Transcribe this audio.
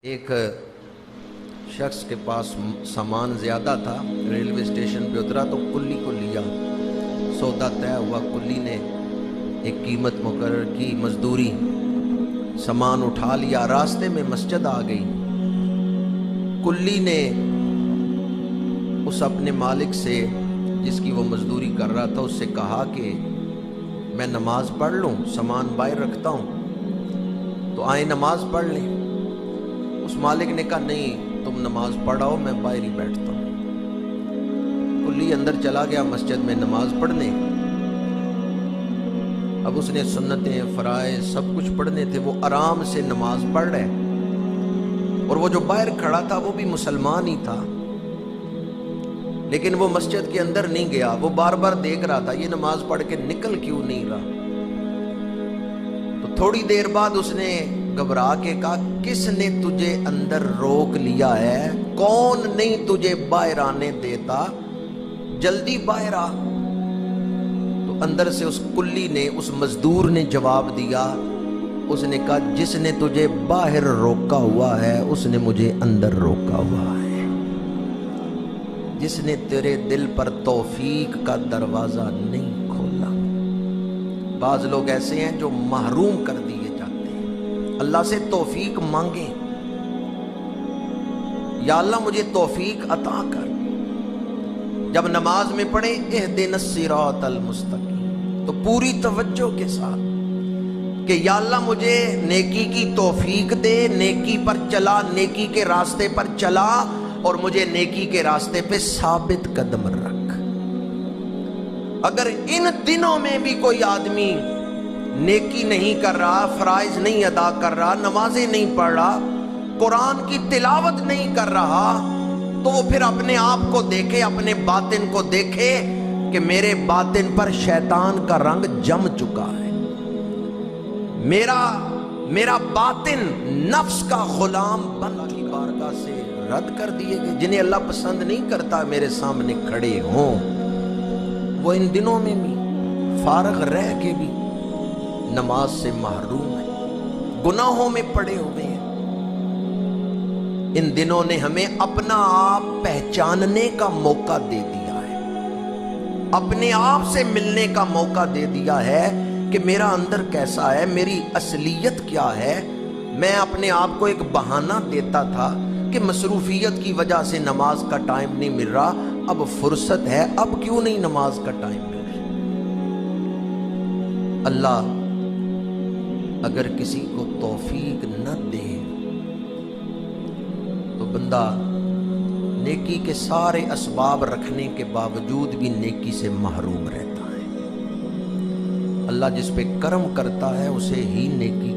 ایک شخص کے پاس سامان زیادہ تھا، ریلوے اسٹیشن پہ اترا تو کلی کو لیا، سودا طے ہوا، کلی نے ایک قیمت مقرر کی، مزدوری، سامان اٹھا لیا، راستے میں مسجد آ گئی، کلی نے اس اپنے مالک سے جس کی وہ مزدوری کر رہا تھا اس سے کہا کہ میں نماز پڑھ لوں، سامان باہر رکھتا ہوں تو آئیں نماز پڑھ لیں۔ اس مالک نے کہا نہیں، تم نماز پڑھاؤ، میں باہر ہی بیٹھتا ہوں۔ کلی اندر چلا گیا مسجد میں نماز پڑھنے۔ اب اس نے سنتیں، فرائض سب کچھ پڑھنے تھے، وہ آرام سے نماز پڑھ رہے، اور وہ جو باہر کھڑا تھا وہ بھی مسلمان ہی تھا، لیکن وہ مسجد کے اندر نہیں گیا، وہ بار بار دیکھ رہا تھا یہ نماز پڑھ کے نکل کیوں نہیں رہا۔ تو تھوڑی دیر بعد اس نے گھبرا کے کہا کس نے تجھے اندر روک لیا ہے؟ کون نہیں تجھے باہر آنے دیتا؟ جلدی باہر آ۔ تو اندر سے اس کلی نے، اس مزدور نے جواب دیا، اس نے کہا جس نے تجھے باہر روکا ہوا ہے اس نے مجھے اندر روکا ہوا ہے، جس نے تیرے دل پر توفیق کا دروازہ نہیں کھولا۔ بعض لوگ ایسے ہیں جو محروم کر دیے جاتے ہیں، اللہ سے توفیق مانگیں، یا اللہ مجھے توفیق عطا کر۔ جب نماز میں پڑھیں اہدنا الصراط المستقیم تو پوری توجہ کے ساتھ کہ یا اللہ مجھے نیکی کی توفیق دے، نیکی پر چلا، نیکی کے راستے پر چلا، اور مجھے نیکی کے راستے پہ ثابت قدم رکھ۔ اگر ان دنوں میں بھی کوئی آدمی نیکی نہیں کر رہا، فرائض نہیں ادا کر رہا، نمازیں نہیں پڑھ رہا، قرآن کی تلاوت نہیں کر رہا، تو وہ پھر اپنے آپ کو دیکھے، اپنے باطن کو دیکھے کہ میرے باطن پر شیطان کا رنگ جم چکا ہے، میرا باطن نفس کا غلام بن کی بارگاہ سے رد کر دیے گئے۔ جنہیں اللہ پسند نہیں کرتا میرے سامنے کھڑے ہوں، وہ ان دنوں میں بھی فارغ رہ کے بھی نماز سے محروم ہیں، گناہوں میں پڑے ہوئے ہیں۔ ان دنوں نے ہمیں اپنا آپ پہچاننے کا موقع دے دیا ہے، اپنے آپ سے ملنے کا موقع دے دیا ہے کہ میرا اندر کیسا ہے، میری اصلیت کیا ہے۔ میں اپنے آپ کو ایک بہانہ دیتا تھا کہ مصروفیت کی وجہ سے نماز کا ٹائم نہیں مل رہا، اب فرصت ہے، اب کیوں نہیں نماز کا ٹائم مل رہا۔ اللہ اگر کسی کو توفیق نہ دے تو بندہ نیکی کے سارے اسباب رکھنے کے باوجود بھی نیکی سے محروم رہتا ہے۔ اللہ جس پہ کرم کرتا ہے اسے ہی نیکی